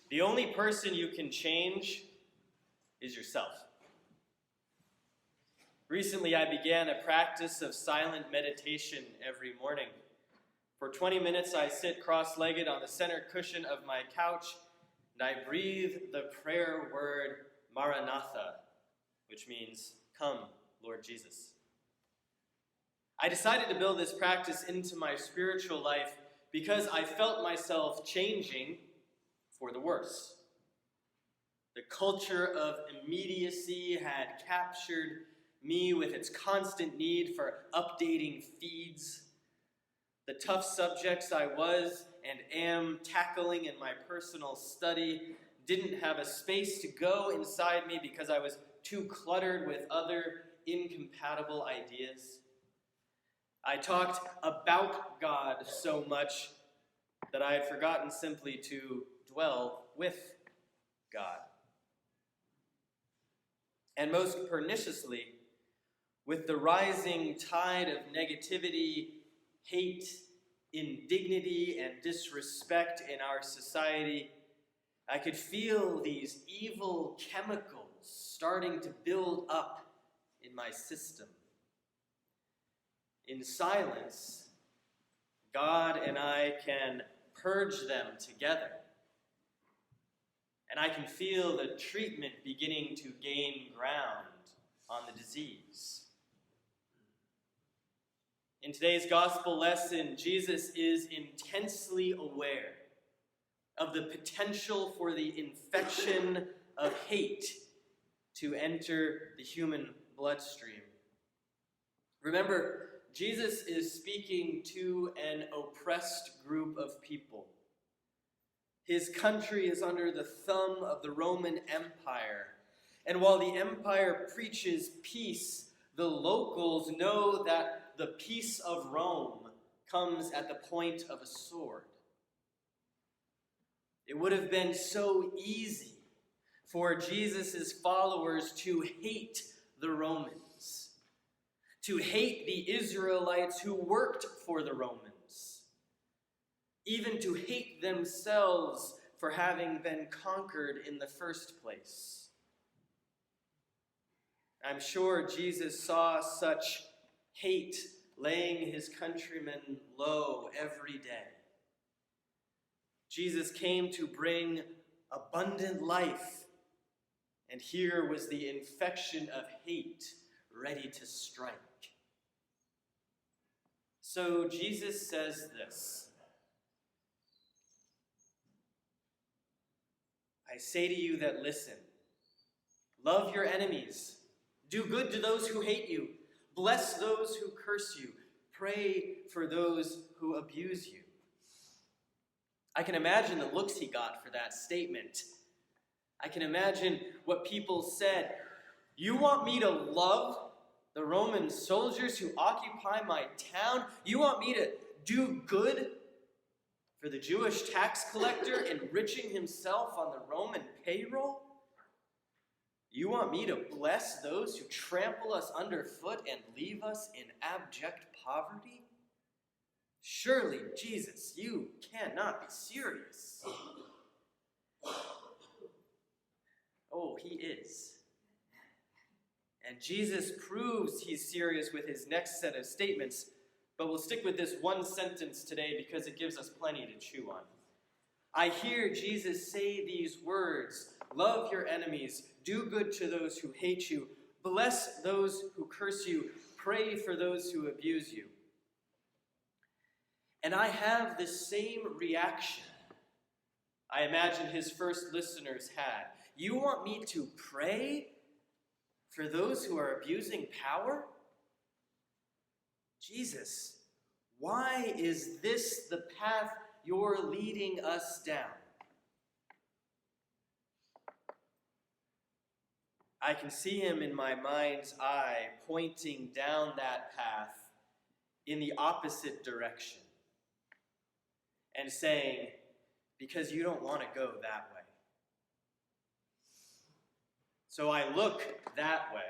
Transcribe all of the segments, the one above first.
The only person you can change is yourself. Recently, I began a practice of silent meditation every morning. For 20 minutes, I sit cross-legged on the center cushion of my couch, and I breathe the prayer word Maranatha, which means, "Come, Lord Jesus." I decided to build this practice into my spiritual life because I felt myself changing for the worse. The culture of immediacy had captured me with its constant need for updating feeds. The tough subjects I was and am tackling in my personal study didn't have a space to go inside me because I was too cluttered with other incompatible ideas. I talked about God so much that I had forgotten simply to dwell with God. And most perniciously, with the rising tide of negativity, hate, indignity, and disrespect in our society, I could feel these evil chemicals starting to build up in my system. In silence, God and I can purge them together. And I can feel the treatment beginning to gain ground on the disease. In today's gospel lesson, Jesus is intensely aware of the potential for the infection of hate to enter the human bloodstream. Remember, Jesus is speaking to an oppressed group of people. His country is under the thumb of the Roman Empire. And while the empire preaches peace, the locals know that the peace of Rome comes at the point of a sword. It would have been so easy for Jesus' followers to hate the Romans, to hate the Israelites who worked for the Romans, even to hate themselves for having been conquered in the first place. I'm sure Jesus saw such hate laying his countrymen low every day. Jesus came to bring abundant life, and here was the infection of hate ready to strike. So Jesus says this: I say to you that listen, love your enemies, do good to those who hate you, bless those who curse you, pray for those who abuse you. I can imagine the looks he got for that statement. I can imagine what people said. You want me to love the Roman soldiers who occupy my town? You want me to do good for the Jewish tax collector enriching himself on the Roman payroll? You want me to bless those who trample us underfoot and leave us in abject poverty? Surely, Jesus, you cannot be serious. Oh, he is. And Jesus proves he's serious with his next set of statements, but we'll stick with this one sentence today because it gives us plenty to chew on. I hear Jesus say these words: love your enemies, do good to those who hate you, bless those who curse you, pray for those who abuse you. And I have the same reaction I imagine his first listeners had. You want me to pray for those who are abusing power? Jesus, why is this the path you're leading us down? I can see him in my mind's eye pointing down that path in the opposite direction and saying, because you don't want to go that way. So I look that way,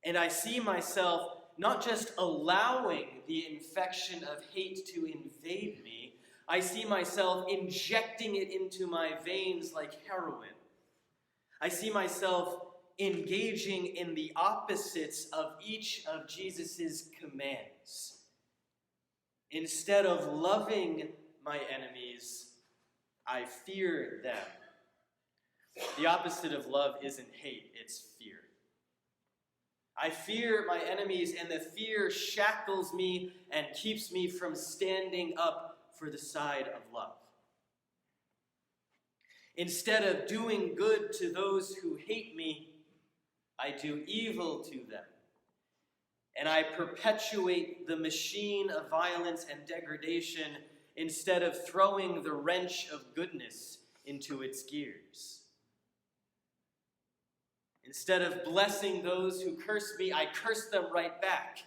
and I see myself not just allowing the infection of hate to invade me, I see myself injecting it into my veins like heroin. I see myself engaging in the opposites of each of Jesus' commands. Instead of loving my enemies, I fear them. The opposite of love isn't hate, it's fear. I fear my enemies, and the fear shackles me and keeps me from standing up for the side of love. Instead of doing good to those who hate me, I do evil to them. And I perpetuate the machine of violence and degradation instead of throwing the wrench of goodness into its gears. Instead of blessing those who curse me, I curse them right back.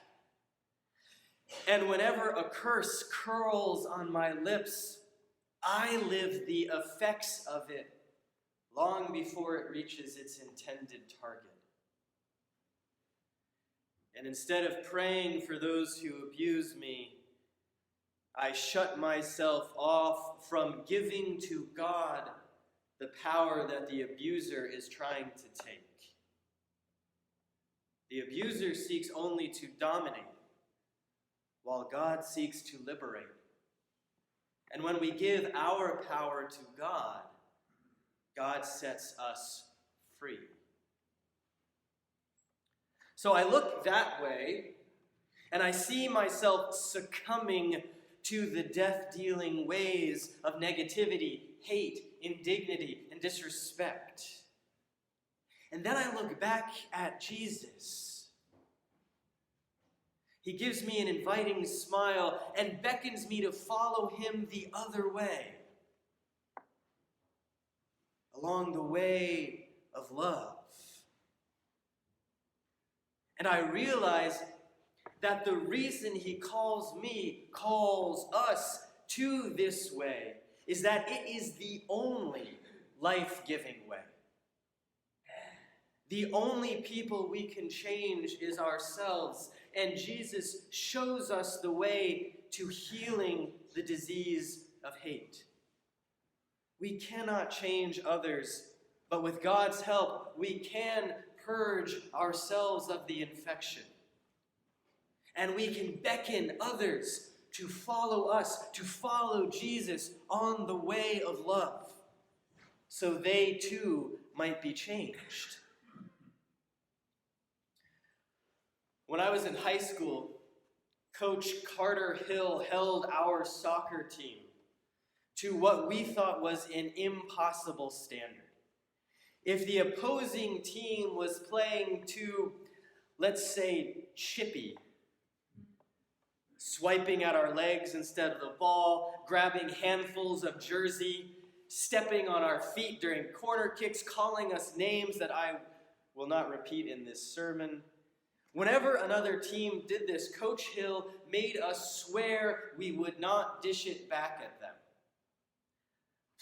And whenever a curse curls on my lips, I live the effects of it long before it reaches its intended target. And instead of praying for those who abuse me, I shut myself off from giving to God the power that the abuser is trying to take. The abuser seeks only to dominate, while God seeks to liberate. And when we give our power to God, God sets us free. So I look that way, and I see myself succumbing to the death-dealing ways of negativity, hate, indignity, and disrespect. And then I look back at Jesus. He gives me an inviting smile and beckons me to follow him the other way, along the way of love. And I realize that the reason he calls us to this way, is that it is the only life-giving way. The only people we can change is ourselves, and Jesus shows us the way to healing the disease of hate. We cannot change others, but with God's help, we can purge ourselves of the infection. And we can beckon others to follow us, to follow Jesus on the way of love, so they too might be changed. When I was in high school, Coach Carter Hill held our soccer team to what we thought was an impossible standard. If the opposing team was playing too, let's say, chippy, swiping at our legs instead of the ball, grabbing handfuls of jersey, stepping on our feet during corner kicks, calling us names that I will not repeat in this sermon. Whenever another team did this, Coach Hill made us swear we would not dish it back at them.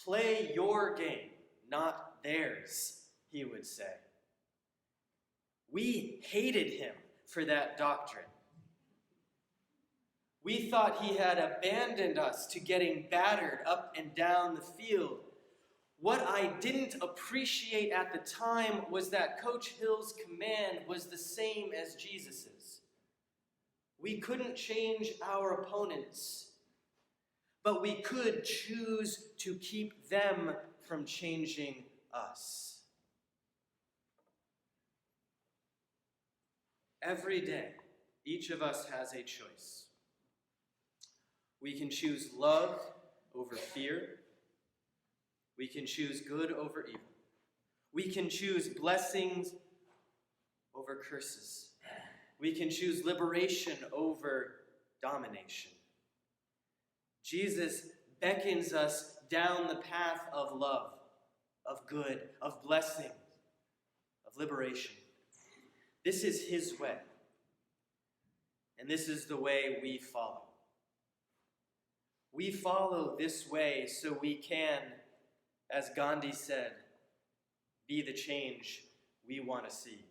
Play your game, not theirs, he would say. We hated him for that doctrine. We thought he had abandoned us to getting battered up and down the field. What I didn't appreciate at the time was that Coach Hill's command was the same as Jesus's. We couldn't change our opponents, but we could choose to keep them from changing us. Every day, each of us has a choice. We can choose love over fear. We can choose good over evil. We can choose blessings over curses. We can choose liberation over domination. Jesus beckons us down the path of love, of good, of blessing, of liberation. This is his way, and this is the way we follow. We follow this way so we can, as Gandhi said, be the change we want to see.